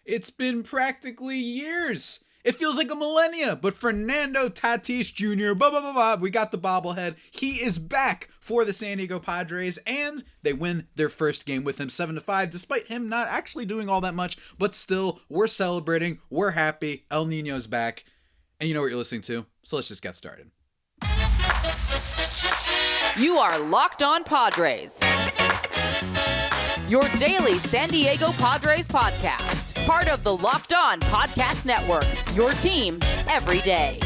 It's been practically years. It feels like a millennia, but Fernando Tatis Jr., we got the bobblehead. He is back for the San Diego Padres, and they win their first game with him 7-5, despite him not actually doing all that much, but still, we're celebrating, we're happy, El Nino's back, and you know what you're listening to, so let's just get started. You are Locked On Padres, your daily San Diego Padres podcast. Part of the Locked On Podcast Network, your team every day.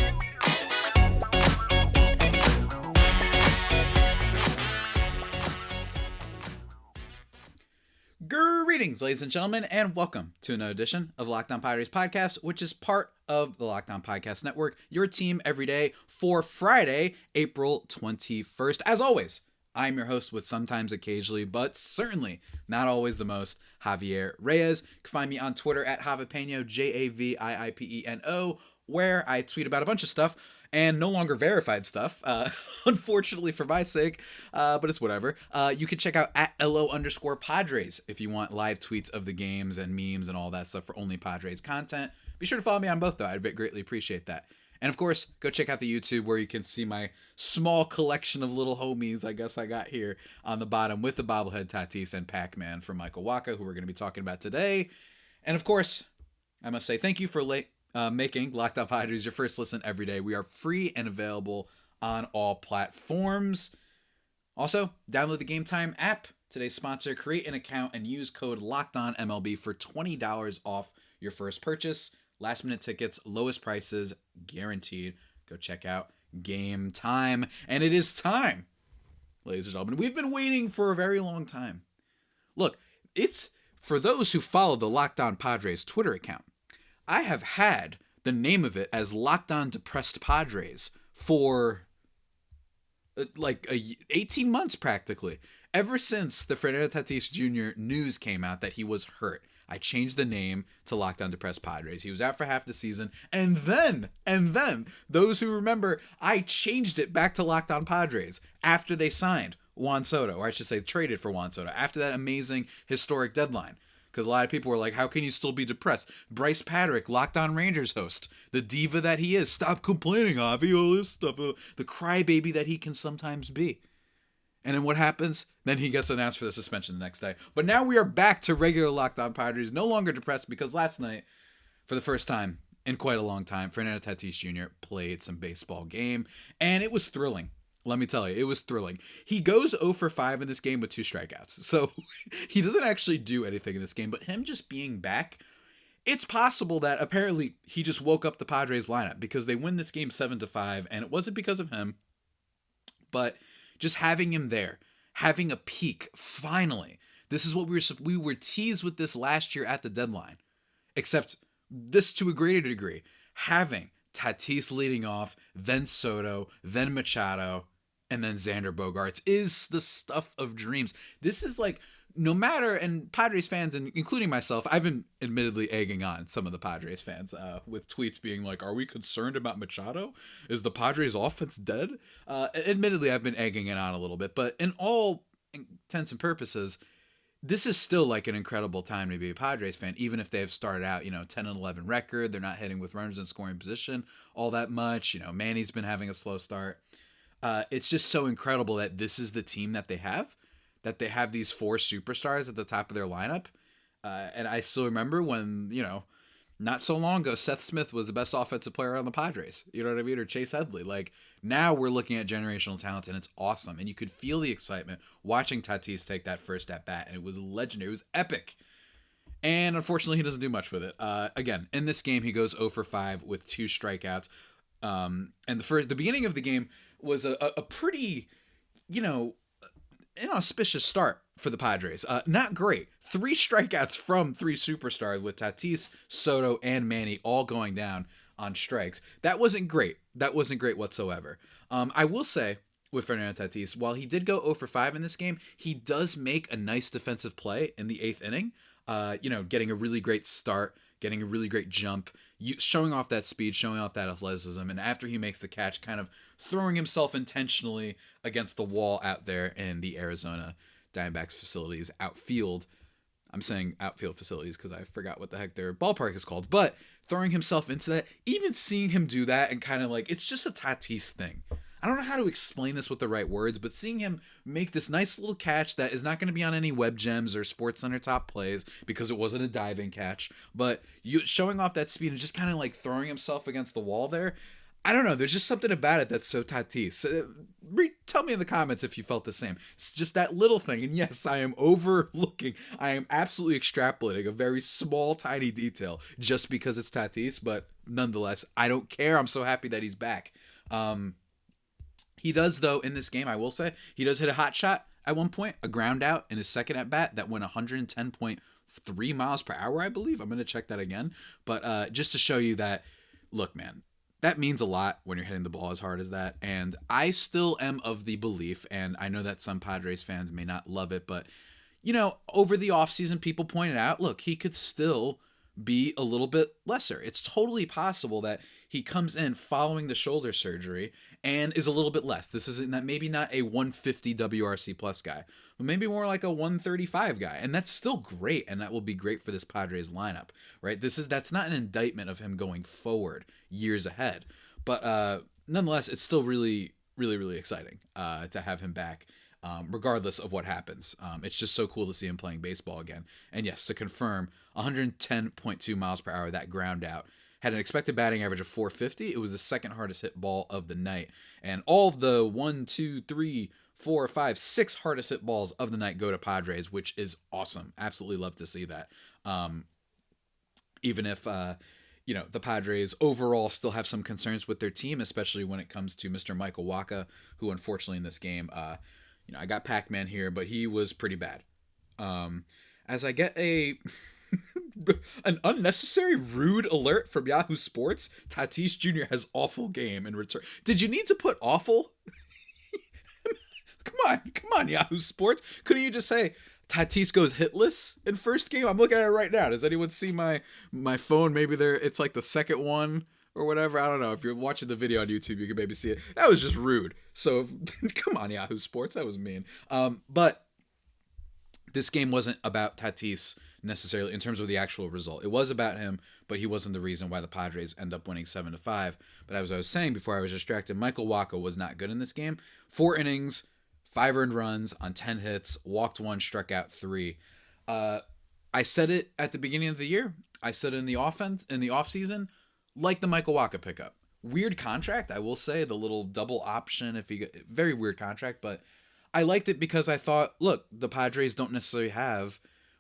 Greetings, ladies and gentlemen, and welcome to another edition of Locked On Padres podcast, which is part of the Locked On Podcast Network, your team every day for Friday, April 21st. As always, I'm your host with sometimes, occasionally, but certainly not always the most, Javier Reyes. You can find me on Twitter at Javipeno, Javiipeno, where I tweet about a bunch of stuff and no longer verified stuff, unfortunately for my sake, but it's whatever. You can check out at LO_Padres if you want live tweets of the games and memes and all that stuff for only Padres content. Be sure to follow me on both, though. I'd greatly appreciate that. And of course, go check out the YouTube where you can see my small collection of little homies I guess I got here on the bottom with the bobblehead Tatis and Pac-Man from Michael Waka, who we're going to be talking about today. And of course, I must say thank you for making Locked On Padres your first listen every day. We are free and available on all platforms. Also, download the Game Time app. Today's sponsor, create an account and use code LOCKEDONMLB for $20 off your first purchase. Last minute tickets, lowest prices, guaranteed. Go check out Game Time. And it is time, ladies and gentlemen. We've been waiting for a very long time. Look, it's for those who follow the Locked On Padres Twitter account. I have had the name of it as Locked On Depressed Padres for 18 months practically. Ever since the Fernando Tatis Jr. news came out that he was hurt, I changed the name to Locked On Depressed Padres. He was out for half the season. And then, those who remember, I changed it back to Locked On Padres after they signed Juan Soto, or I should say traded for Juan Soto, after that amazing historic deadline. Because a lot of people were like, how can you still be depressed? Bryce Patrick, Locked On Rangers host, the diva that he is. Stop complaining, Avi, all this stuff. The crybaby that he can sometimes be. And then what happens? Then he gets announced for the suspension the next day. But now we are back to regular Locked On Padres, no longer depressed, because last night, for the first time in quite a long time, Fernando Tatis Jr. played some baseball game, and it was thrilling. Let me tell you, it was thrilling. He goes 0 for 5 in this game with 2 strikeouts. So he doesn't actually do anything in this game, but him just being back, it's possible that apparently he just woke up the Padres lineup because they win this game 7-5, and it wasn't because of him, but just having him there, having a peak, finally. This is what we were teased with this last year at the deadline, except this to a greater degree. Having Tatis leading off, then Soto, then Machado, and then Xander Bogaerts is the stuff of dreams. This is like, no matter, and Padres fans, and including myself, I've been admittedly egging on some of the Padres fans with tweets being like, are we concerned about Machado? Is the Padres offense dead? Admittedly, I've been egging it on a little bit, but in all intents and purposes, this is still like an incredible time to be a Padres fan, even if they've started out, 10-11 record. They're not hitting with runners in scoring position all that much. Manny's been having a slow start. It's just so incredible that this is the team that they have these 4 superstars at the top of their lineup. And I still remember when, not so long ago, Seth Smith was the best offensive player on the Padres. You know what I mean? Or Chase Headley. Like, now we're looking at generational talent, and it's awesome. And you could feel the excitement watching Tatis take that first at-bat, and it was legendary. It was epic. And unfortunately, he doesn't do much with it. Again, in this game, he goes 0 for 5 with 2 strikeouts. And the beginning of the game was a pretty, inauspicious start for the Padres. Not great. 3 strikeouts from 3 superstars with Tatis, Soto, and Manny all going down on strikes. That wasn't great. That wasn't great whatsoever. I will say with Fernando Tatis, while he did go 0 for 5 in this game, he does make a nice defensive play in the 8th inning. Getting a really great start, getting a really great jump, showing off that speed, showing off that athleticism, and after he makes the catch, kind of throwing himself intentionally against the wall out there in the Arizona Diamondbacks facilities outfield. I'm saying outfield facilities because I forgot what the heck their ballpark is called. But throwing himself into that, even seeing him do that and kind of like, it's just a Tatis thing. I don't know how to explain this with the right words, but seeing him make this nice little catch that is not going to be on any web gems or SportsCenter top plays because it wasn't a diving catch, but showing off that speed and just kind of like throwing himself against the wall there. I don't know. There's just something about it that's so Tatis. Tell me in the comments if you felt the same. It's just that little thing. And yes, I am overlooking. I am absolutely extrapolating a very small, tiny detail just because it's Tatis. But nonetheless, I don't care. I'm so happy that he's back. He does, though, in this game, I will say, he does hit a hot shot at one point, a ground out in his second at bat that went 110.3 miles per hour, I believe. I'm going to check that again. But just to show you that, look, man, that means a lot when you're hitting the ball as hard as that. And I still am of the belief, and I know that some Padres fans may not love it, but, you know, over the offseason, people pointed out, look, he could still be a little bit lesser. It's totally possible that he comes in following the shoulder surgery and is a little bit less. This isn't that, maybe not a 150 WRC plus guy, but maybe more like a 135 guy. And that's still great. And that will be great for this Padres lineup, right? That's not an indictment of him going forward years ahead, but nonetheless, it's still really, really, really exciting to have him back. Regardless of what happens. It's just so cool to see him playing baseball again. And yes, to confirm, 110.2 miles per hour, that ground out. Had an expected batting average of 450. It was the second hardest hit ball of the night. And all of the 1, 2, 3, 4, 5, 6 hardest hit balls of the night go to Padres, which is awesome. Absolutely love to see that. Even if, the Padres overall still have some concerns with their team, especially when it comes to Mr. Michael Wacha, who unfortunately in this game, I got Pac-Man here, but he was pretty bad. As I get an unnecessary rude alert from Yahoo Sports, Tatis Jr. has awful game in return. Did you need to put awful? Come on, Yahoo Sports. Couldn't you just say Tatis goes hitless in first game? I'm looking at it right now. Does anyone see my phone? Maybe it's like the second one or whatever. I don't know. If you're watching the video on YouTube, you can maybe see it. That was just rude. So come on, Yahoo Sports. That was mean. But this game wasn't about Tatis necessarily in terms of the actual result. It was about him, but he wasn't the reason why the Padres end up winning 7-5. But as I was saying before I was distracted, Michael Wacha was not good in this game. 4 innings, 5 earned runs on 10 hits, walked 1, struck out 3. I said it at the beginning of the year. I said it in the offseason, like the Michael Wacha pickup. Weird contract, I will say, the little double option very weird contract, but I liked it because I thought, look, the Padres don't necessarily have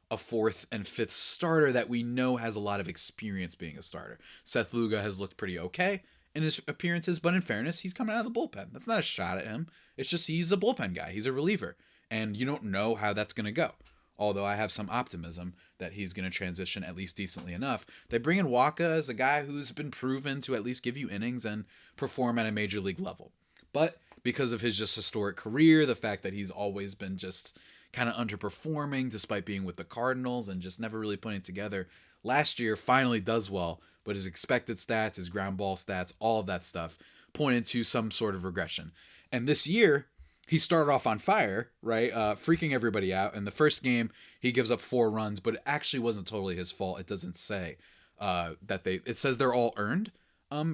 a 4th and 5th starter that we know has a lot of experience being a starter. Seth Lugo has looked pretty okay in his appearances, but in fairness, he's coming out of the bullpen. That's not a shot at him. It's just he's a bullpen guy. He's a reliever, and you don't know how that's going to go. Although I have some optimism that he's going to transition at least decently enough. They bring in Wacha as a guy who's been proven to at least give you innings and perform at a major league level. But because of his just historic career, the fact that he's always been just kind of underperforming despite being with the Cardinals and just never really putting it together, last year finally does well, but his expected stats, his ground ball stats, all of that stuff pointed to some sort of regression. And this year, he started off on fire, right? Freaking everybody out. In the first game, he gives up 4 runs, but it actually wasn't totally his fault. It doesn't say it says they're all earned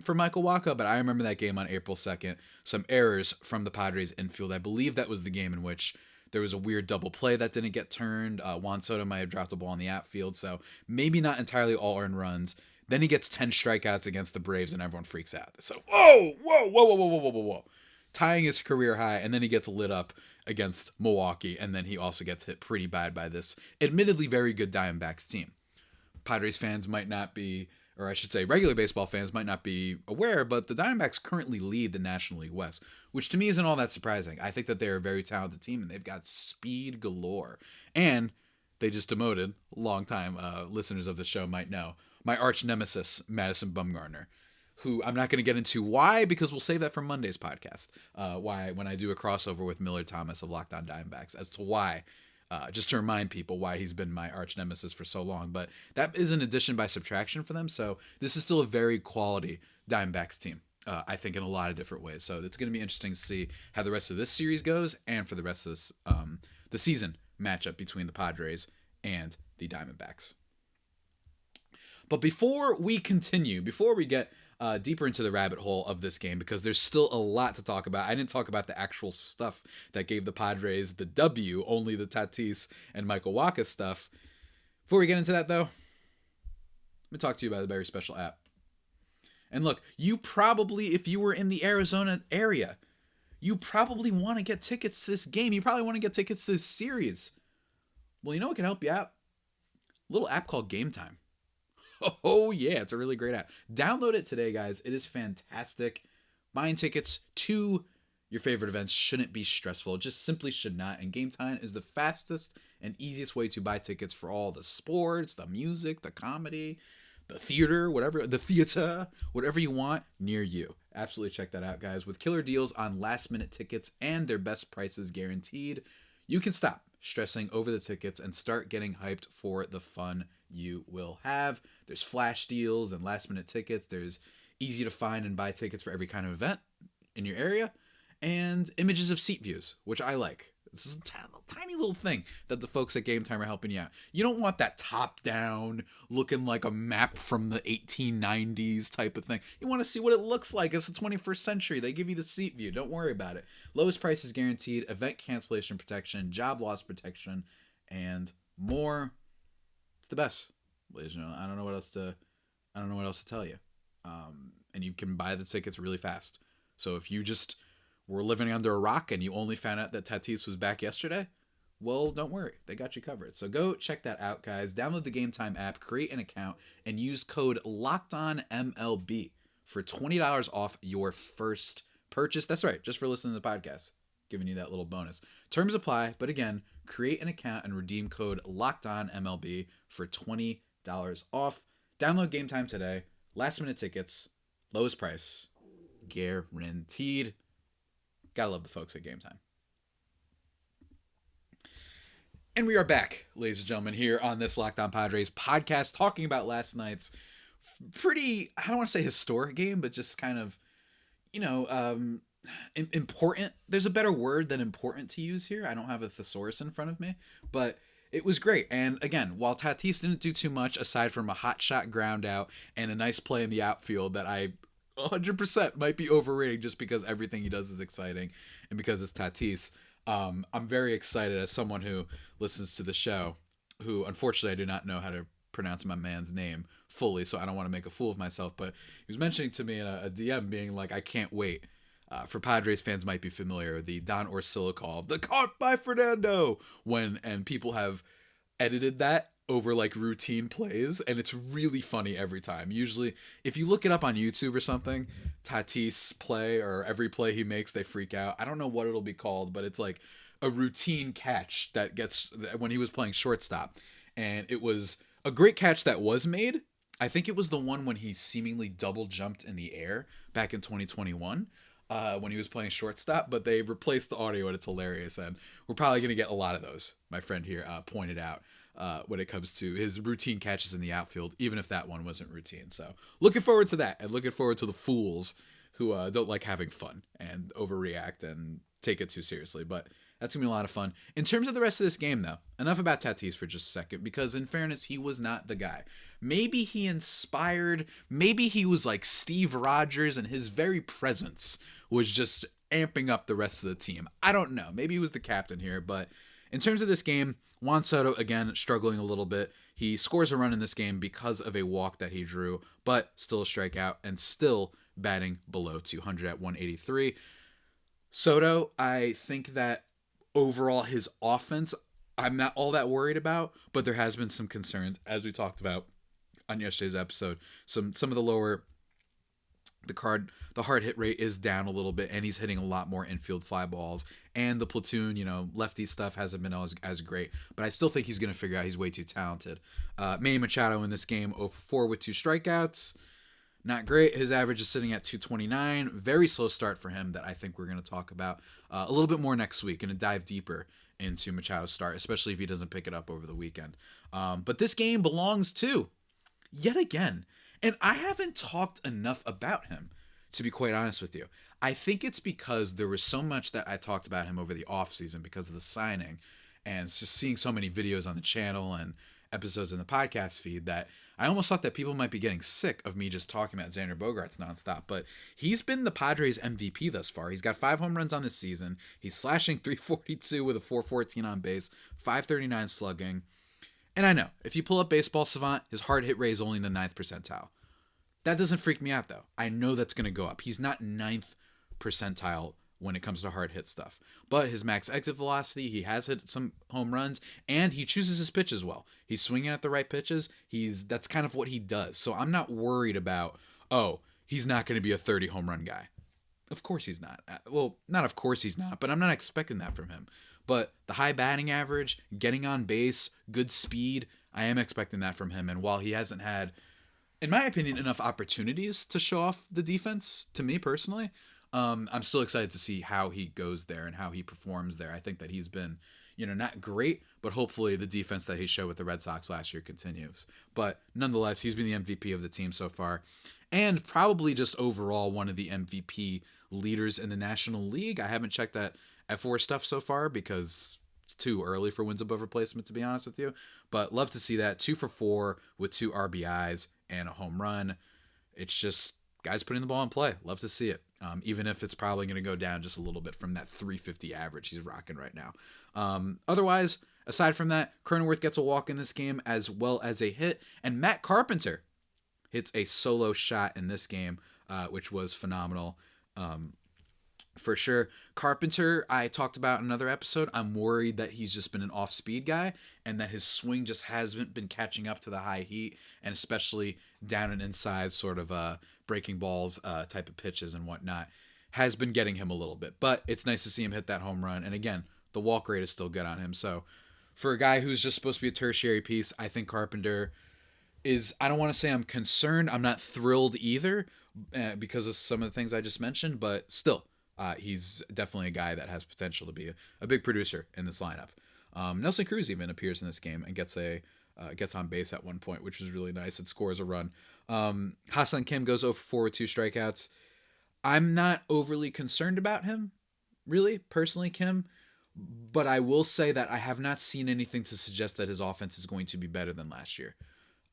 for Michael Wacha, but I remember that game on April 2nd. Some errors from the Padres infield. I believe that was the game in which there was a weird double play that didn't get turned. Juan Soto might have dropped the ball on the outfield, so maybe not entirely all earned runs. Then he gets 10 strikeouts against the Braves, and everyone freaks out. So, whoa. Tying his career high, and then he gets lit up against Milwaukee, and then he also gets hit pretty bad by this admittedly very good Diamondbacks team. Padres fans might not be, or I should say regular baseball fans might not be aware, but the Diamondbacks currently lead the National League West, which to me isn't all that surprising. I think that they're a very talented team, and they've got speed galore. And they just demoted, longtime listeners of the show might know, my arch nemesis, Madison Bumgarner, who I'm not going to get into why, because we'll save that for Monday's podcast. Why, when I do a crossover with Miller Thomas of Locked On Diamondbacks, as to why, just to remind people why he's been my arch nemesis for so long. But that is an addition by subtraction for them. So this is still a very quality Diamondbacks team, I think, in a lot of different ways. So it's going to be interesting to see how the rest of this series goes, and for the rest of this, the season matchup between the Padres and the Diamondbacks. But before we continue, before we get deeper into the rabbit hole of this game, because there's still a lot to talk about. I didn't talk about the actual stuff that gave the Padres the W, only the Tatis and Michael Wacha stuff. Before we get into that, though, let me talk to you about a very special app. And look, you probably, if you were in the Arizona area, you probably want to get tickets to this game. You probably want to get tickets to this series. Well, you know what can help you out? A little app called Game Time. Oh, yeah, it's a really great app. Download it today, guys. It is fantastic. Buying tickets to your favorite events shouldn't be stressful. It just simply should not. And Game Time is the fastest and easiest way to buy tickets for all the sports, the music, the comedy, the theater, whatever you want near you. Absolutely check that out, guys. With killer deals on last-minute tickets and their best prices guaranteed, you can stop stressing over the tickets and start getting hyped for the fun you will have. There's flash deals and last-minute tickets. There's easy to find and buy tickets for every kind of event in your area, and images of seat views, which I like. This is a tiny little thing that the folks at Game Time are helping you out. You don't want that top-down, looking like a map from the 1890s type of thing. You want to see what it looks like. It's the 21st century. They give you the seat view. Don't worry about it. Lowest prices guaranteed, event cancellation protection, job loss protection, and more. It's the best, ladies and gentlemen. I don't know what else to tell you. And you can buy the tickets really fast. So if you just were living under a rock and you only found out that Tatis was back yesterday, well, don't worry. They got you covered. So go check that out, guys. Download the Game Time app, create an account, and use code LOCKEDONMLB for $20 off your first purchase. That's right, just for listening to the podcast. Giving you that little bonus. Terms apply, but again, create an account and redeem code LOCKEDONMLB for $20 off. Download Game Time today. Last minute tickets, lowest price, guaranteed. Gotta love the folks at Game Time. And we are back, ladies and gentlemen, here on this Locked On Padres podcast, talking about last night's pretty, I don't want to say historic game, but just kind of, important. There's a better word than important to use here. I don't have a thesaurus in front of me, but it was great. And again, while Tatis didn't do too much aside from a hot shot ground out and a nice play in the outfield that I 100% might be overrating just because everything he does is exciting and because it's Tatis, I'm very excited as someone who listens to the show, who unfortunately I do not know how to pronounce my man's name fully, so I don't want to make a fool of myself, but he was mentioning to me in a DM being like, I can't wait. For Padres fans might be familiar, the Don Orsillo call, the caught by Fernando, and people have edited that over like routine plays, and it's really funny every time. Usually, if you look it up on YouTube or something, Tatis play or every play he makes, they freak out. I don't know what it'll be called, but it's like a routine catch that gets when he was playing shortstop, and it was a great catch that was made. I think it was the one when he seemingly double jumped in the air back in 2021. When he was playing shortstop, but they replaced the audio and it's hilarious, and we're probably going to get a lot of those, my friend here pointed out, when it comes to his routine catches in the outfield, even if that one wasn't routine. So looking forward to that, and looking forward to the fools who don't like having fun and overreact and take it too seriously, but that's going to be a lot of fun. In terms of the rest of this game, though, enough about Tatis for just a second, because in fairness, he was not the guy. Maybe he inspired, maybe he was like Steve Rogers, and his very presence was just amping up the rest of the team. I don't know. Maybe he was the captain here, but in terms of this game, Juan Soto, again, struggling a little bit. He scores a run in this game because of a walk that he drew, but still a strikeout and still batting below 200 at 183. Soto, I think that overall his offense, I'm not all that worried about, but there has been some concerns, as we talked about on yesterday's episode. Some of the lower, the hard hit rate is down a little bit, and he's hitting a lot more infield fly balls, and the platoon, lefty stuff hasn't been as great, but I still think he's going to figure out he's way too talented. Manny Machado in this game, 0 for 4 with 2 strikeouts. Not great. His average is sitting at 229. Very slow start for him that I think we're going to talk about a little bit more next week and dive deeper into Machado's start, especially if he doesn't pick it up over the weekend. But this game belongs to, yet again, and I haven't talked enough about him, to be quite honest with you. I think it's because there was so much that I talked about him over the offseason because of the signing and just seeing so many videos on the channel and episodes in the podcast feed that I almost thought that people might be getting sick of me just talking about Xander Bogaerts nonstop. But he's been the Padres MVP thus far. He's got 5 home runs on this season. He's slashing .342 with a .414 on base, .539 slugging. And I know, if you pull up Baseball Savant, his hard hit rate is only in the 9th percentile. That doesn't freak me out, though. I know that's going to go up. He's not 9th percentile when it comes to hard hit stuff. But his max exit velocity, he has hit some home runs, and he chooses his pitches well. He's swinging at the right pitches. That's kind of what he does. So I'm not worried about, he's not going to be a 30 home run guy. Of course he's not. Well, not of course he's not, but I'm not expecting that from him. But the high batting average, getting on base, good speed, I am expecting that from him. And while he hasn't had, in my opinion, enough opportunities to show off the defense, to me personally, I'm still excited to see how he goes there and how he performs there. I think that he's been, not great, but hopefully the defense that he showed with the Red Sox last year continues. But nonetheless, he's been the MVP of the team so far, and probably just overall one of the MVP leaders in the National League. I haven't checked that F4 stuff so far because it's too early for wins above replacement, to be honest with you. But love to see that. 2 for 4 with 2 RBIs and a home run. It's just guys putting the ball in play. Love to see it. Even if it's probably going to go down just a little bit from that 350 average he's rocking right now. Otherwise, aside from that, Cronenworth gets a walk in this game as well as a hit. And Matt Carpenter hits a solo shot in this game, which was phenomenal. For sure. Carpenter, I talked about in another episode. I'm worried that he's just been an off-speed guy and that his swing just hasn't been catching up to the high heat, and especially down and inside sort of breaking balls type of pitches and whatnot has been getting him a little bit. But it's nice to see him hit that home run. And again, the walk rate is still good on him. So for a guy who's just supposed to be a tertiary piece, I think Carpenter is, I don't want to say I'm concerned. I'm not thrilled either because of some of the things I just mentioned, but still. He's definitely a guy that has potential to be a big producer in this lineup. Nelson Cruz even appears in this game and gets on base at one point, which is really nice. It scores a run. Ha-Seong Kim goes 0 for 4 with 2 strikeouts. I'm not overly concerned about him, really, personally, Kim. But I will say that I have not seen anything to suggest that his offense is going to be better than last year.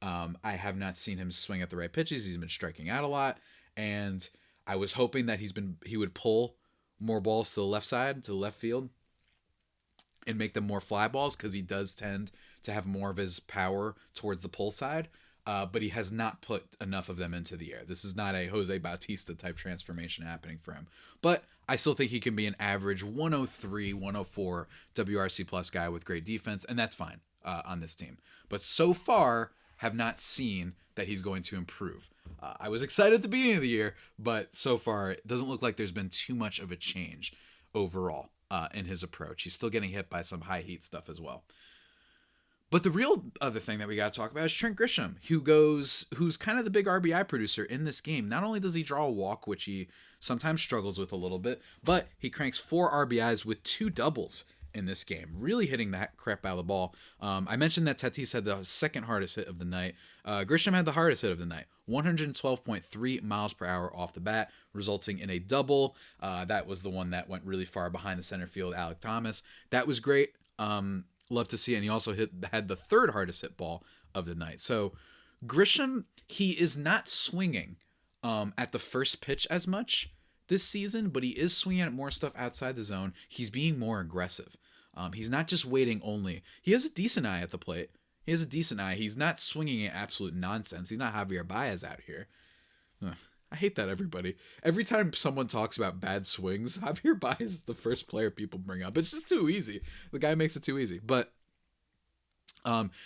I have not seen him swing at the right pitches. He's been striking out a lot, and I was hoping that he would pull more balls to the left side, to the left field, and make them more fly balls because he does tend to have more of his power towards the pull side, but he has not put enough of them into the air. This is not a Jose Bautista type transformation happening for him, but I still think he can be an average 103, 104 WRC plus guy with great defense, and that's fine on this team. But so far, have not seen that he's going to improve. I was excited at the beginning of the year, but so far it doesn't look like there's been too much of a change overall in his approach. He's still getting hit by some high heat stuff as well. But the real other thing that we got to talk about is Trent Grisham, who's kind of the big RBI producer in this game. Not only does he draw a walk, which he sometimes struggles with a little bit, but he cranks 4 RBIs with 2 doubles in this game, really hitting that crap out of the ball. I mentioned that Tatis had the second hardest hit of the night. Grisham had the hardest hit of the night, 112.3 miles per hour off the bat, resulting in a double. That was the one that went really far behind the center field, Alek Thomas. That was great. Love to see it. And he also had the third hardest hit ball of the night. So Grisham, he is not swinging at the first pitch as much this season, but he is swinging at more stuff outside the zone. He's being more aggressive. He's not just waiting only. He has a decent eye at the plate. He has a decent eye. He's not swinging at absolute nonsense. He's not Javier Baez out here. I hate that, everybody. Every time someone talks about bad swings, Javier Baez is the first player people bring up. It's just too easy. The guy makes it too easy. But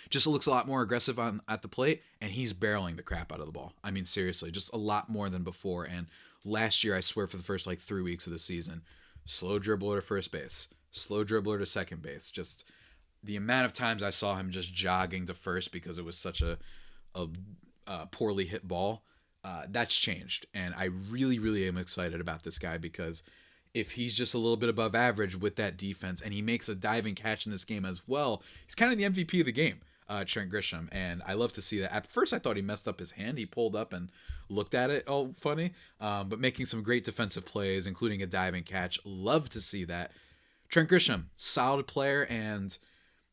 just looks a lot more aggressive at the plate, and he's barreling the crap out of the ball. I mean, seriously, just a lot more than before. And last year, I swear, for the first 3 weeks of the season, slow dribbler to first base, slow dribbler to second base. Just the amount of times I saw him just jogging to first because it was such a poorly hit ball, that's changed. And I really, really am excited about this guy because if he's just a little bit above average with that defense and he makes a diving catch in this game as well, he's kind of the MVP of the game, Trent Grisham. And I love to see that. At first, I thought he messed up his hand. He pulled up and looked at it all funny, but making some great defensive plays, including a diving catch. Love to see that. Trent Grisham, solid player, and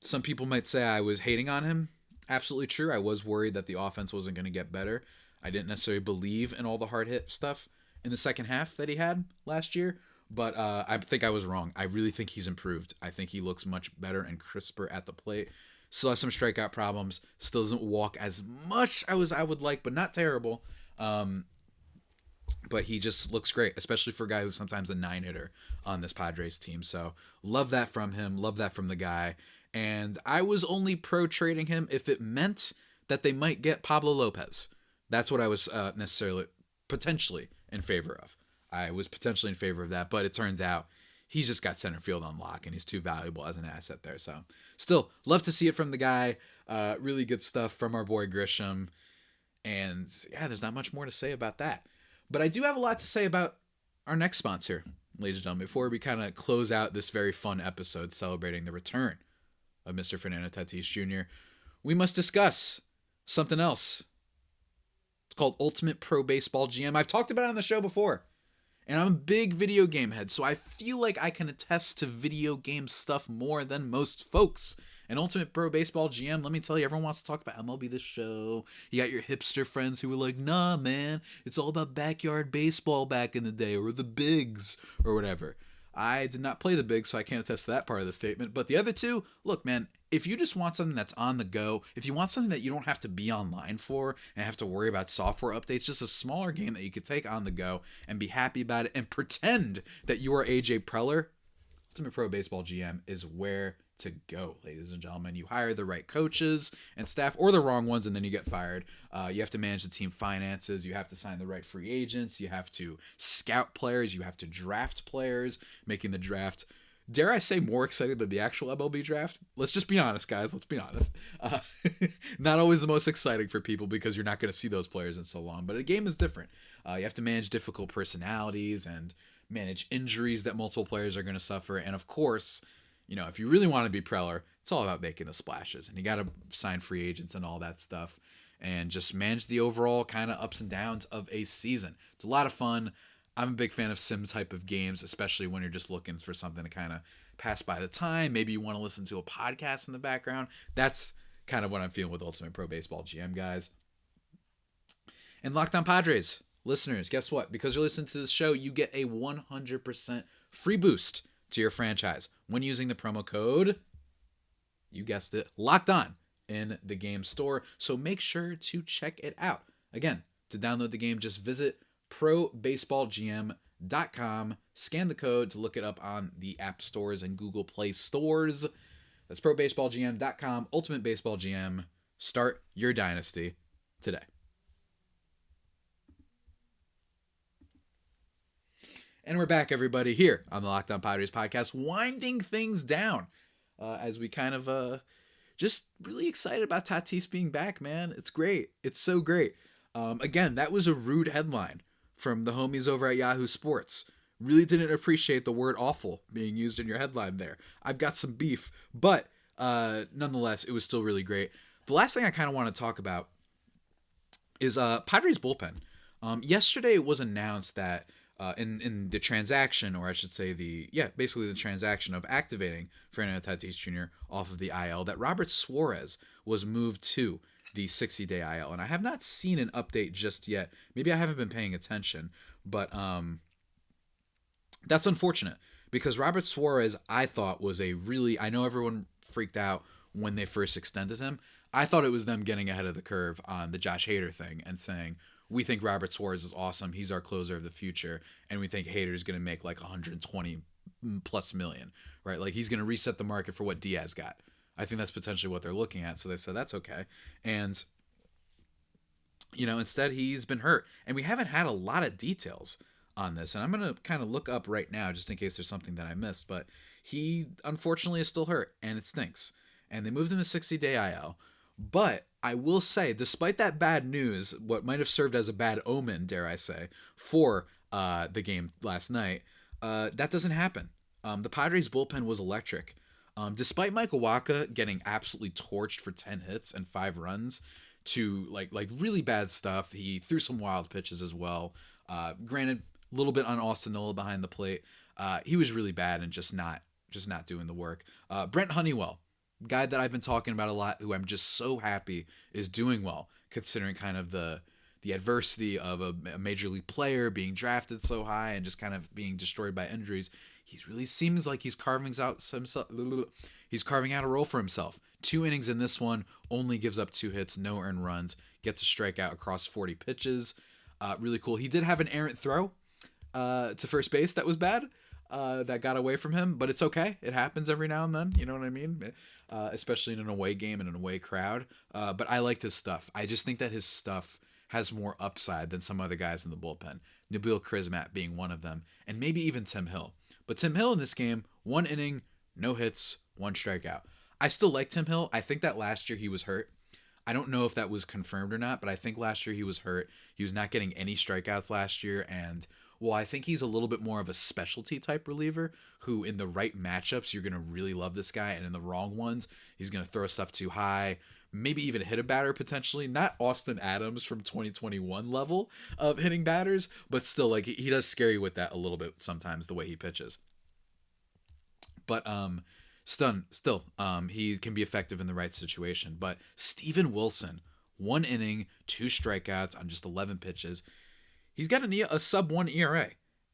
some people might say I was hating on him absolutely true. I was worried that the offense wasn't going to get better. I didn't necessarily believe in all the hard hit stuff in the second half that he had last year, but I think I was wrong. I really think he's improved. I think he looks much better and crisper at the plate. Still has some strikeout problems. Still doesn't walk as much as I would like, but not terrible. But he just looks great, especially for a guy who's sometimes a 9-hitter on this Padres team. So love that from him. Love that from the guy. And I was only pro trading him if it meant that they might get Pablo Lopez. That's what I was potentially in favor of. I was potentially in favor of that, but it turns out he's just got center field on lock, and he's too valuable as an asset there. So still love to see it from the guy. Really good stuff from our boy Grisham. And yeah, there's not much more to say about that. But I do have a lot to say about our next sponsor, ladies and gentlemen, before we kind of close out this very fun episode celebrating the return of Mr. Fernando Tatis Jr. We must discuss something else. It's called Ultimate Pro Baseball GM. I've talked about it on the show before, and I'm a big video game head, so I feel like I can attest to video game stuff more than most folks. And Ultimate Pro Baseball GM, let me tell you, everyone wants to talk about MLB The Show. You got your hipster friends who are like, nah, man, it's all about backyard baseball back in the day, or the bigs, or whatever. I did not play the bigs, so I can't attest to that part of the statement. But the other two, look, man, if you just want something that's on the go, if you want something that you don't have to be online for and have to worry about software updates, just a smaller game that you could take on the go and be happy about it and pretend that you are AJ Preller, Ultimate Pro Baseball GM is where to go, ladies and gentlemen. You hire the right coaches and staff, or the wrong ones, and then you get fired. You have to manage the team finances. You have to sign the right free agents. You have to scout players. You have to draft players, making the draft, dare I say, more exciting than the actual MLB draft. Let's just be honest, guys. Let's be honest. Not always the most exciting for people because you're not going to see those players in so long, but a game is different. You have to manage difficult personalities and manage injuries that multiple players are going to suffer. And of course, you know, if you really want to be Preller, it's all about making the splashes, and you got to sign free agents and all that stuff, and just manage the overall kind of ups and downs of a season. It's a lot of fun. I'm a big fan of sim type of games, especially when you're just looking for something to kind of pass by the time. Maybe you want to listen to a podcast in the background. That's kind of what I'm feeling with Ultimate Pro Baseball GM, guys. And Locked On Padres listeners, guess what? Because you're listening to this show, you get a 100% free boost to your franchise when using the promo code, you guessed it, Locked On in the game store. So make sure to check it out. Again, to download the game, just visit probaseballgm.com, scan the code to look it up on the app stores and Google Play stores. That's probaseballgm.com, Ultimate Baseball GM. Start your dynasty today. And we're back, everybody, here on the Locked On Padres podcast, winding things down as we kind of just really excited about Tatis being back, man. It's great. It's so great. Again, that was a rude headline from the homies over at Yahoo Sports. Really didn't appreciate the word awful being used in your headline there. I've got some beef, but nonetheless, it was still really great. The last thing I kind of want to talk about is Padres bullpen. Yesterday it was announced that in the transaction, or I should say basically the transaction of activating Fernando Tatis Jr. off of the IL, that Robert Suarez was moved to the 60-day IL. And I have not seen an update just yet. Maybe I haven't been paying attention, but that's unfortunate because Robert Suarez, I thought, was I know everyone freaked out when they first extended him. I thought it was them getting ahead of the curve on the Josh Hader thing and saying, we think Robert Suarez is awesome. He's our closer of the future. And we think Hader is going to make like 120 plus million, right? Like he's going to reset the market for what Diaz got. I think that's potentially what they're looking at. So they said, that's okay. And, you know, instead he's been hurt. And we haven't had a lot of details on this. And I'm going to kind of look up right now just in case there's something that I missed. But he unfortunately is still hurt and it stinks. And they moved him to 60-day IL. But I will say, despite that bad news, what might have served as a bad omen, dare I say, for the game last night, that doesn't happen. The Padres bullpen was electric. Despite Michael Wacha getting absolutely torched for 10 hits and 5 runs to like really bad stuff, he threw some wild pitches as well. Granted, a little bit on Austin Nola behind the plate. He was really bad and just not doing the work. Brent Honeywell guy that I've been talking about a lot, who I'm just so happy is doing well, considering kind of the adversity of a major league player being drafted so high and just kind of being destroyed by injuries. He really seems like he's carving out a role for himself. 2 innings in this one, only gives up 2 hits, no earned runs, gets a strikeout across 40 pitches. Really cool. He did have an errant throw to first base that was bad. That got away from him, but it's okay. It happens every now and then. You know what I mean? Especially in an away game and an away crowd. But I liked his stuff. I just think that his stuff has more upside than some other guys in the bullpen. Nabil Crismatt being one of them, and maybe even Tim Hill. But Tim Hill in this game, 1 inning, no hits, 1 strikeout. I still like Tim Hill. I think that last year he was hurt. I don't know if that was confirmed or not, but I think last year he was hurt. He was not getting any strikeouts last year, and well, I think he's a little bit more of a specialty type reliever who in the right matchups, you're going to really love this guy. And in the wrong ones, he's going to throw stuff too high, maybe even hit a batter potentially. Not Austin Adams from 2021 level of hitting batters, but still, like, he does scare you with that a little bit sometimes, the way he pitches. But still, he can be effective in the right situation. But Steven Wilson, 1 inning, 2 strikeouts on just 11 pitches. He's got a sub-1 ERA,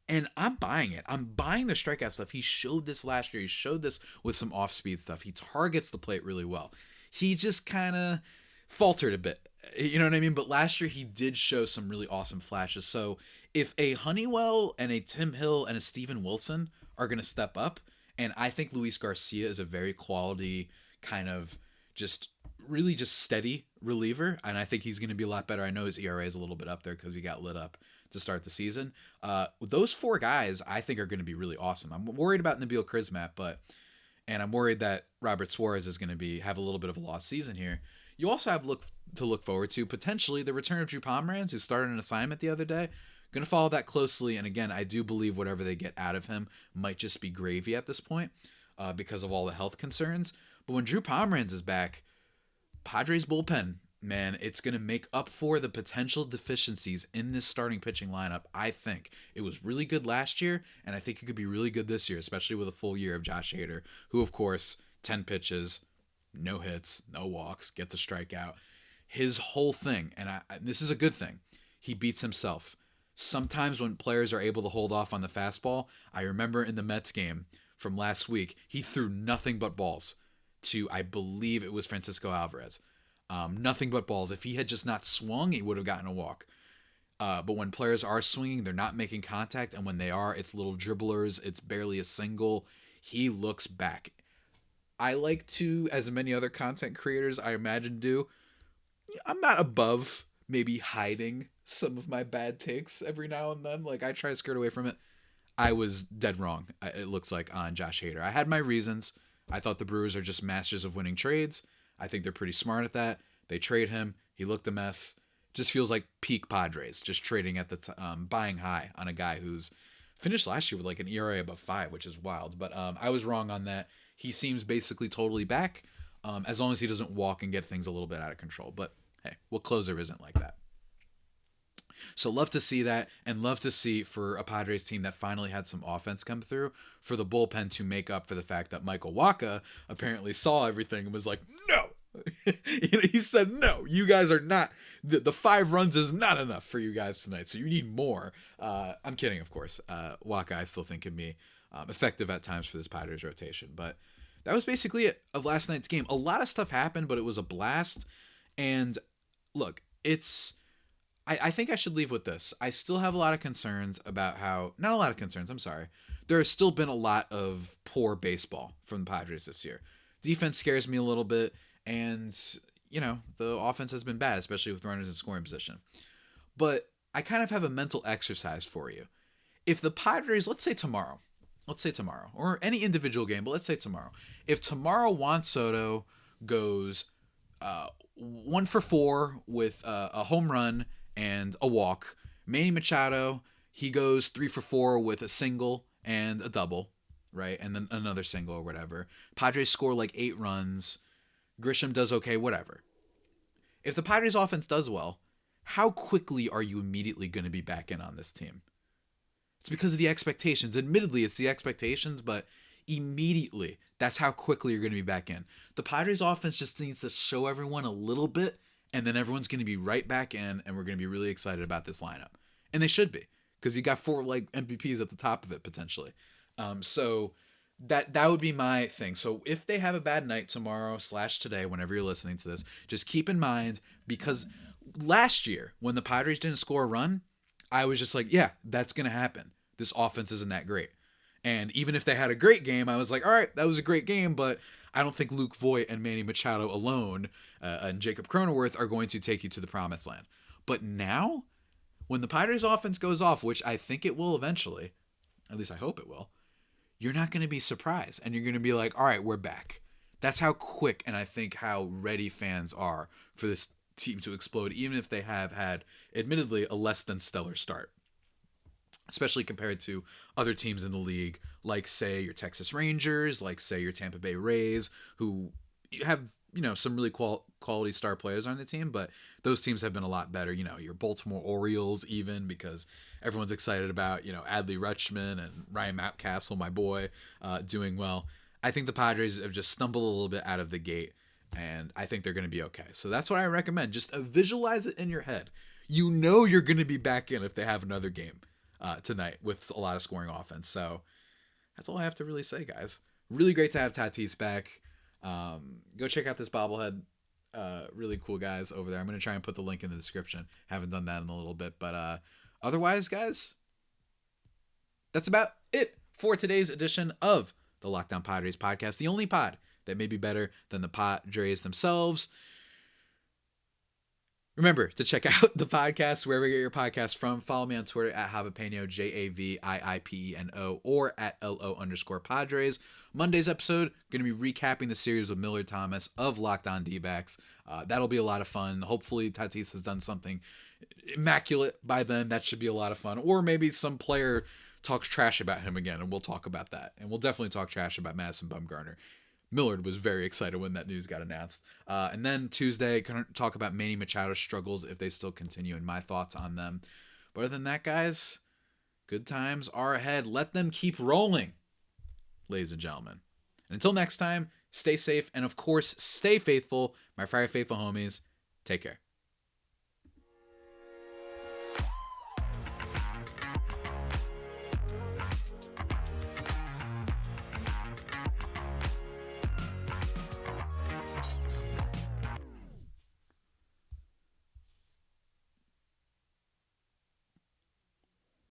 and I'm buying it. I'm buying the strikeout stuff. He showed this last year. He showed this with some off-speed stuff. He targets the plate really well. He just kind of faltered a bit. You know what I mean? But last year he did show some really awesome flashes. So if a Honeywell and a Tim Hill and a Steven Wilson are going to step up, and I think Luis Garcia is a very quality kind of just steady reliever, and I think he's going to be a lot better. I know his ERA is a little bit up there because he got lit up to start the season. Those 4 guys I think are going to be really awesome. I'm worried about Nabil Crismatt, and I'm worried that Robert Suarez is going to have a little bit of a lost season here. You also have to look forward to potentially the return of Drew Pomeranz, who started an assignment the other day. Going to follow that closely, and again, I do believe whatever they get out of him might just be gravy at this point because of all the health concerns. But when Drew Pomeranz is back, Padres bullpen, man, it's going to make up for the potential deficiencies in this starting pitching lineup. I think it was really good last year, and I think it could be really good this year, especially with a full year of Josh Hader, who, of course, 10 pitches, no hits, no walks, gets a strikeout. His whole thing, and this is a good thing, he beats himself. Sometimes when players are able to hold off on the fastball, I remember in the Mets game from last week, he threw nothing but balls to, I believe it was Francisco Alvarez. Nothing but balls. If he had just not swung, he would have gotten a walk. But when players are swinging, they're not making contact. And when they are, it's little dribblers. It's barely a single. He looks back. I like to, as many other content creators I imagine do, I'm not above maybe hiding some of my bad takes every now and then. Like, I try to skirt away from it. I was dead wrong, it looks like, on Josh Hader. I had my reasons. I thought the Brewers are just masters of winning trades. I think they're pretty smart at that. They trade him. He looked a mess. Just feels like peak Padres, just trading at the buying high on a guy who's finished last year with like an ERA above 5, which is wild. But I was wrong on that. He seems basically totally back, as long as he doesn't walk and get things a little bit out of control. But hey, what closer isn't like that? So love to see that, and love to see for a Padres team that finally had some offense come through, for the bullpen to make up for the fact that Michael Wacha apparently saw everything and was like, no. He said, no, you guys are not, the 5 runs is not enough for you guys tonight, so you need more. I'm kidding, of course. Wacha I still think can be effective at times for this Padres rotation, but that was basically it of last night's game. A lot of stuff happened, but it was a blast. And look, I think I should leave with this. I still have a lot of concerns about not a lot of concerns, I'm sorry. There has still been a lot of poor baseball from the Padres this year. Defense scares me a little bit, and, the offense has been bad, especially with runners in scoring position. But I kind of have a mental exercise for you. If the Padres, let's say tomorrow, or any individual game, but let's say tomorrow. If tomorrow Juan Soto goes 1 for 4 with a home run and a walk. Manny Machado, he goes 3 for 4 with a single and a double, right? And then another single or whatever. Padres score like 8 runs. Grisham does okay, whatever. If the Padres offense does well, how quickly are you immediately going to be back in on this team? It's because of the expectations. Admittedly, it's the expectations, but immediately. That's how quickly you're going to be back in. The Padres offense just needs to show everyone a little bit, and then everyone's going to be right back in, and we're going to be really excited about this lineup. And they should be, because you got 4 like MVPs at the top of it potentially. So that would be my thing. So if they have a bad night tomorrow / today, whenever you're listening to this, just keep in mind, because last year when the Padres didn't score a run, I was just like, yeah, that's going to happen. This offense isn't that great. And even if they had a great game, I was like, all right, that was a great game, but I don't think Luke Voit and Manny Machado alone and Jacob Cronenworth are going to take you to the promised land. But now, when the Padres offense goes off, which I think it will eventually, at least I hope it will, you're not going to be surprised. And you're going to be like, all right, we're back. That's how quick and I think how ready fans are for this team to explode, even if they have had, admittedly, a less than stellar start. Especially compared to other teams in the league, like, say, your Texas Rangers, like, say, your Tampa Bay Rays, who have, some really quality star players on the team, but those teams have been a lot better. Your Baltimore Orioles, even, because everyone's excited about, Adley Rutschman and Ryan Mountcastle, my boy, doing well. I think the Padres have just stumbled a little bit out of the gate, and I think they're going to be okay. So that's what I recommend. Just visualize it in your head. You're going to be back in if they have another game tonight with a lot of scoring offense. So that's all I have to really say, guys. Really great to have Tatis back. Go check out this bobblehead. Really cool guys over there. I'm going to try and put the link in the description. Haven't done that in a little bit. But otherwise, guys, that's about it for today's edition of the Locked On Padres podcast. The only pod that may be better than the Padres themselves. Remember to check out the podcast wherever you get your podcast from. Follow me on Twitter at Javapeno, JAVIIPENO, or at LO_Padres. Monday's episode, going to be recapping the series with Millard Thomas of Locked On D-backs. That'll be a lot of fun. Hopefully Tatis has done something immaculate by then. That should be a lot of fun. Or maybe some player talks trash about him again, and we'll talk about that. And we'll definitely talk trash about Madison Bumgarner. Millard was very excited when that news got announced. And then Tuesday, going to talk about Manny Machado's struggles if they still continue and my thoughts on them. But other than that, guys, good times are ahead. Let them keep rolling, ladies and gentlemen. And until next time, stay safe and, of course, stay faithful. My Friday Faithful homies, take care.